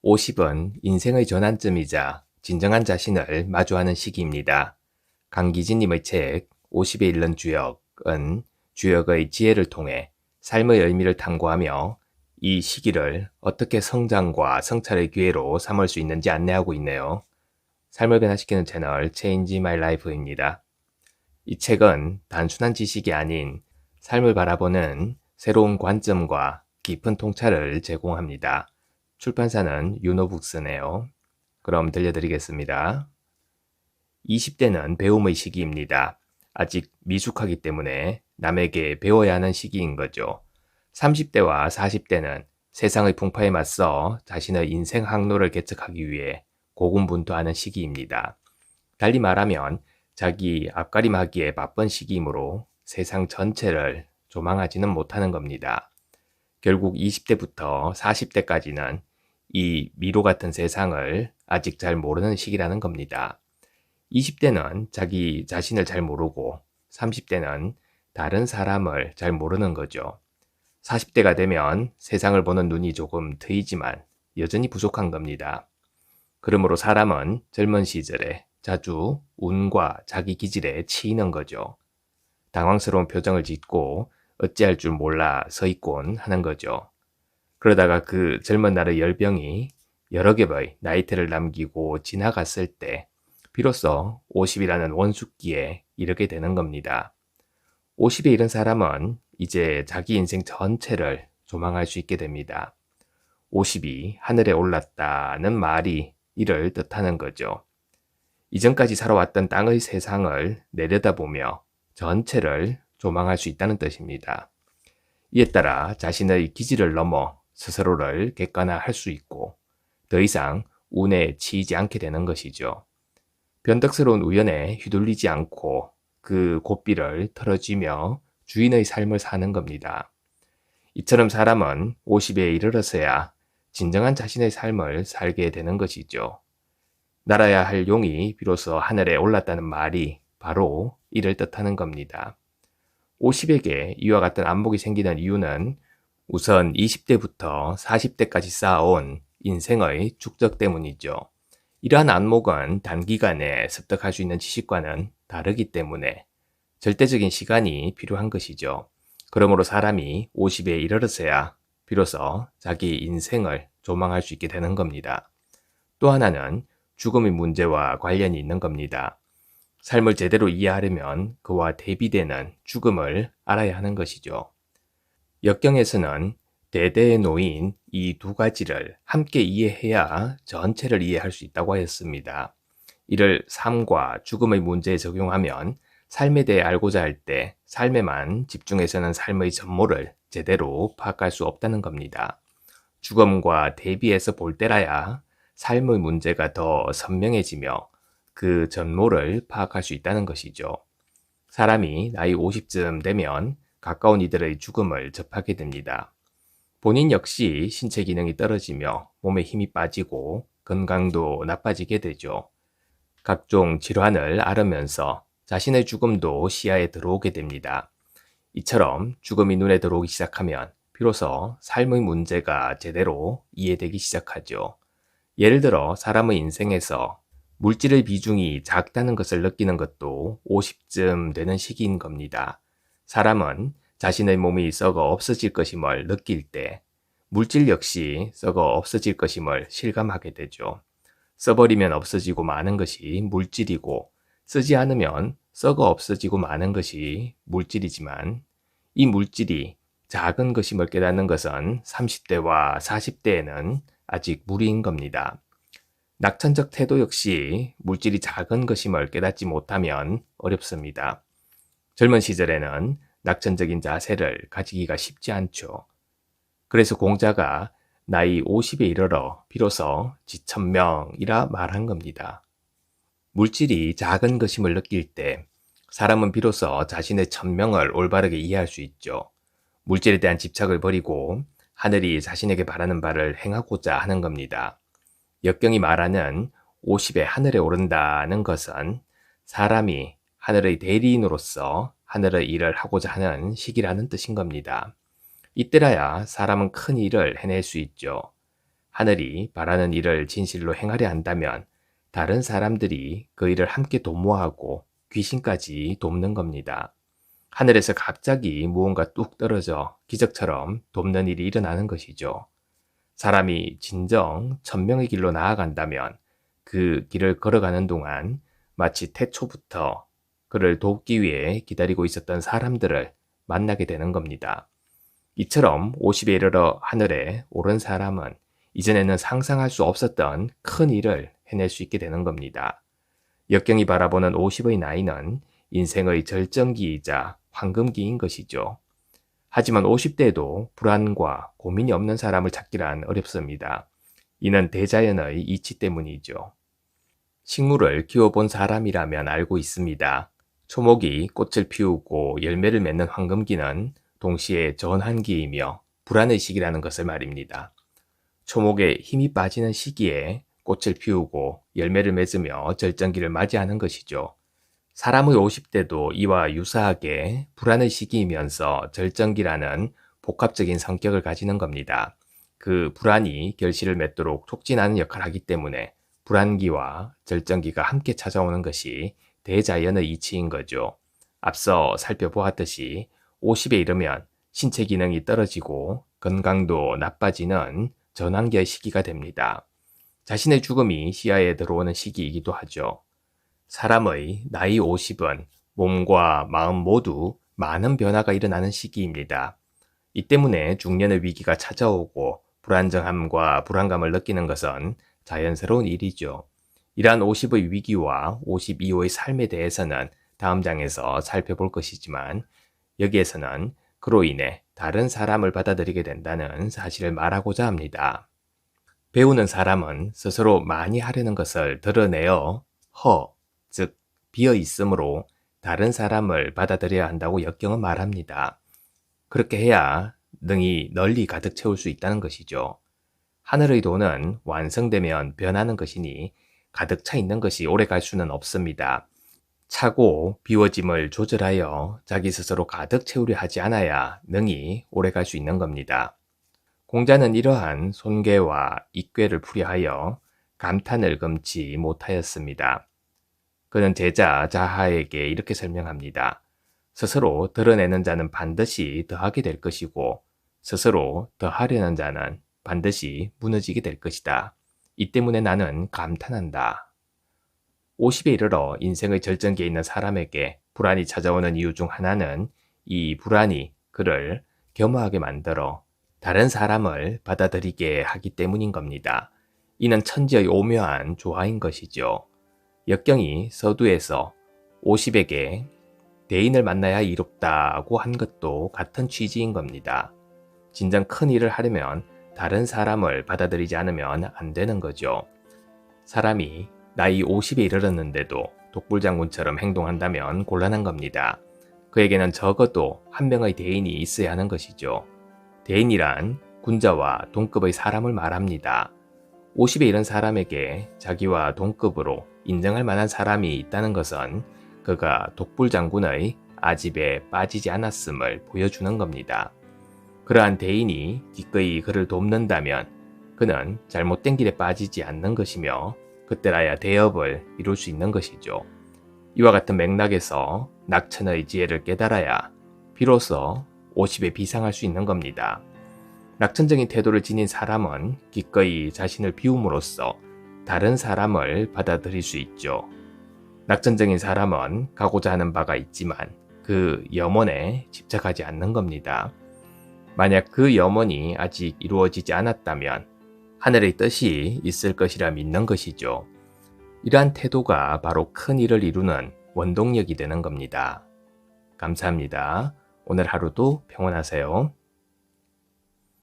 50은 인생의 전환점이자 진정한 자신을 마주하는 시기입니다. 강기진님의 책 50에 읽는 주역은 주역의 지혜를 통해 삶의 의미를 탐구하며 이 시기를 어떻게 성장과 성찰의 기회로 삼을 수 있는지 안내하고 있네요. 삶을 변화시키는 채널 Change My Life입니다. 이 책은 단순한 지식이 아닌 삶을 바라보는 새로운 관점과 깊은 통찰을 제공합니다. 출판사는 유노북스네요. 그럼 들려드리겠습니다. 20대는 배움의 시기입니다. 아직 미숙하기 때문에 남에게 배워야 하는 시기인 거죠. 30대와 40대는 세상의 풍파에 맞서 자신의 인생 항로를 개척하기 위해 고군분투하는 시기입니다. 달리 말하면 자기 앞가림하기에 바쁜 시기이므로 세상 전체를 조망하지는 못하는 겁니다. 결국 20대부터 40대까지는 이 미로 같은 세상을 아직 잘 모르는 시기라는 겁니다. 20대는 자기 자신을 잘 모르고 30대는 다른 사람을 잘 모르는 거죠. 40대가 되면 세상을 보는 눈이 조금 트이지만 여전히 부족한 겁니다. 그러므로 사람은 젊은 시절에 자주 운과 자기 기질에 치이는 거죠. 당황스러운 표정을 짓고 어찌할 줄 몰라 서 있곤 하는 거죠. 그러다가 그 젊은 날의 열병이 여러 개의 나이테를 남기고 지나갔을 때 비로소 50이라는 원숙기에 이르게 되는 겁니다. 50에 이른 사람은 이제 자기 인생 전체를 조망할 수 있게 됩니다. 50이 하늘에 올랐다는 말이 이를 뜻하는 거죠. 이전까지 살아왔던 땅의 세상을 내려다보며 전체를 조망할 수 있다는 뜻입니다. 이에 따라 자신의 기질을 넘어 스스로를 객관화할 수 있고 더 이상 운에 치이지 않게 되는 것이죠. 변덕스러운 우연에 휘둘리지 않고 그 고삐를 털어쥐며 주인의 삶을 사는 겁니다. 이처럼 사람은 50에 이르러서야 진정한 자신의 삶을 살게 되는 것이죠. 날아야 할 용이 비로소 하늘에 올랐다는 말이 바로 이를 뜻하는 겁니다. 50에게 이와 같은 안목이 생기는 이유는 우선 20대부터 40대까지 쌓아온 인생의 축적 때문이죠. 이러한 안목은 단기간에 습득할 수 있는 지식과는 다르기 때문에 절대적인 시간이 필요한 것이죠. 그러므로 사람이 50에 이르러서야 비로소 자기 인생을 조망할 수 있게 되는 겁니다. 또 하나는 죽음의 문제와 관련이 있는 겁니다. 삶을 제대로 이해하려면 그와 대비되는 죽음을 알아야 하는 것이죠. 역경에서는 대대에 놓인 이 두 가지를 함께 이해해야 전체를 이해할 수 있다고 하였습니다. 이를 삶과 죽음의 문제에 적용하면 삶에 대해 알고자 할 때 삶에만 집중해서는 삶의 전모를 제대로 파악할 수 없다는 겁니다. 죽음과 대비해서 볼 때라야 삶의 문제가 더 선명해지며 그 전모를 파악할 수 있다는 것이죠. 사람이 나이 50쯤 되면 가까운 이들의 죽음을 접하게 됩니다. 본인 역시 신체 기능이 떨어지며 몸에 힘이 빠지고 건강도 나빠지게 되죠. 각종 질환을 앓으면서 자신의 죽음도 시야에 들어오게 됩니다. 이처럼 죽음이 눈에 들어오기 시작하면 비로소 삶의 문제가 제대로 이해되기 시작하죠. 예를 들어 사람의 인생에서 물질의 비중이 작다는 것을 느끼는 것도 50쯤 되는 시기인 겁니다. 사람은 자신의 몸이 썩어 없어질 것임을 느낄 때 물질 역시 썩어 없어질 것임을 실감하게 되죠. 써버리면 없어지고 마는 것이 물질이고 쓰지 않으면 썩어 없어지고 마는 것이 물질이지만 이 물질이 작은 것임을 깨닫는 것은 30대와 40대에는 아직 무리인 겁니다. 낙천적 태도 역시 물질이 작은 것임을 깨닫지 못하면 어렵습니다. 젊은 시절에는 낙천적인 자세를 가지기가 쉽지 않죠. 그래서 공자가 나이 50에 이르러 비로소 지천명이라 말한 겁니다. 물질이 작은 것임을 느낄 때 사람은 비로소 자신의 천명을 올바르게 이해할 수 있죠. 물질에 대한 집착을 버리고 하늘이 자신에게 바라는 바를 행하고자 하는 겁니다. 역경이 말하는 50에 하늘에 오른다는 것은 사람이 하늘의 대리인으로서 하늘의 일을 하고자 하는 시기라는 뜻인 겁니다. 이때라야 사람은 큰 일을 해낼 수 있죠. 하늘이 바라는 일을 진실로 행하려 한다면 다른 사람들이 그 일을 함께 도모하고 귀신까지 돕는 겁니다. 하늘에서 갑자기 무언가 뚝 떨어져 기적처럼 돕는 일이 일어나는 것이죠. 사람이 진정 천명의 길로 나아간다면 그 길을 걸어가는 동안 마치 태초부터 그를 돕기 위해 기다리고 있었던 사람들을 만나게 되는 겁니다. 이처럼 50에 이르러 하늘에 오른 사람은 이전에는 상상할 수 없었던 큰 일을 해낼 수 있게 되는 겁니다. 역경이 바라보는 50의 나이는 인생의 절정기이자 황금기인 것이죠. 하지만 50대에도 불안과 고민이 없는 사람을 찾기란 어렵습니다. 이는 대자연의 이치 때문이죠. 식물을 키워본 사람이라면 알고 있습니다. 초목이 꽃을 피우고 열매를 맺는 황금기는 동시에 전환기이며 불안의 시기라는 것을 말입니다. 초목에 힘이 빠지는 시기에 꽃을 피우고 열매를 맺으며 절정기를 맞이하는 것이죠. 사람의 50대도 이와 유사하게 불안의 시기이면서 절정기라는 복합적인 성격을 가지는 겁니다. 그 불안이 결실을 맺도록 촉진하는 역할을 하기 때문에 불안기와 절정기가 함께 찾아오는 것이 대자연의 이치인 거죠. 앞서 살펴보았듯이 50에 이르면 신체 기능이 떨어지고 건강도 나빠지는 전환기의 시기가 됩니다. 자신의 죽음이 시야에 들어오는 시기이기도 하죠. 사람의 나이 50은 몸과 마음 모두 많은 변화가 일어나는 시기입니다. 이 때문에 중년의 위기가 찾아오고 불안정함과 불안감을 느끼는 것은 자연스러운 일이죠. 이러한 50의 위기와 50 이후의 삶에 대해서는 다음 장에서 살펴볼 것이지만 여기에서는 그로 인해 다른 사람을 받아들이게 된다는 사실을 말하고자 합니다. 배우는 사람은 스스로 많이 하려는 것을 드러내어 즉 비어 있으므로 다른 사람을 받아들여야 한다고 역경은 말합니다. 그렇게 해야 능히 널리 가득 채울 수 있다는 것이죠. 하늘의 돈은 완성되면 변하는 것이니 가득 차 있는 것이 오래 갈 수는 없습니다. 차고 비워짐을 조절하여 자기 스스로 가득 채우려 하지 않아야 능히 오래 갈 수 있는 겁니다. 공자는 이러한 손괴와 입괴를 풀이하여 감탄을 금치 못하였습니다. 그는 제자 자하에게 이렇게 설명합니다. 스스로 드러내는 자는 반드시 더하게 될 것이고 스스로 더하려는 자는 반드시 무너지게 될 것이다. 이 때문에 나는 감탄한다. 50에 이르러 인생의 절정기에 있는 사람에게 불안이 찾아오는 이유 중 하나는 이 불안이 그를 겸허하게 만들어 다른 사람을 받아들이게 하기 때문인 겁니다. 이는 천지의 오묘한 조화인 것이죠. 역경이 서두에서 50에게 대인을 만나야 이롭다고 한 것도 같은 취지인 겁니다. 진정 큰 일을 하려면 다른 사람을 받아들이지 않으면 안 되는 거죠. 사람이 나이 50에 이르렀는데도 독불장군처럼 행동한다면 곤란한 겁니다. 그에게는 적어도 한 명의 대인이 있어야 하는 것이죠. 대인이란 군자와 동급의 사람을 말합니다. 50에 이른 사람에게 자기와 동급으로 인정할 만한 사람이 있다는 것은 그가 독불장군의 아집에 빠지지 않았음을 보여주는 겁니다. 그러한 대인이 기꺼이 그를 돕는다면 그는 잘못된 길에 빠지지 않는 것이며 그때라야 대업을 이룰 수 있는 것이죠. 이와 같은 맥락에서 낙천의 지혜를 깨달아야 비로소 50에 비상할 수 있는 겁니다. 낙천적인 태도를 지닌 사람은 기꺼이 자신을 비움으로써 다른 사람을 받아들일 수 있죠. 낙천적인 사람은 가고자 하는 바가 있지만 그 염원에 집착하지 않는 겁니다. 만약 그 염원이 아직 이루어지지 않았다면 하늘의 뜻이 있을 것이라 믿는 것이죠. 이러한 태도가 바로 큰 일을 이루는 원동력이 되는 겁니다. 감사합니다. 오늘 하루도 평온하세요.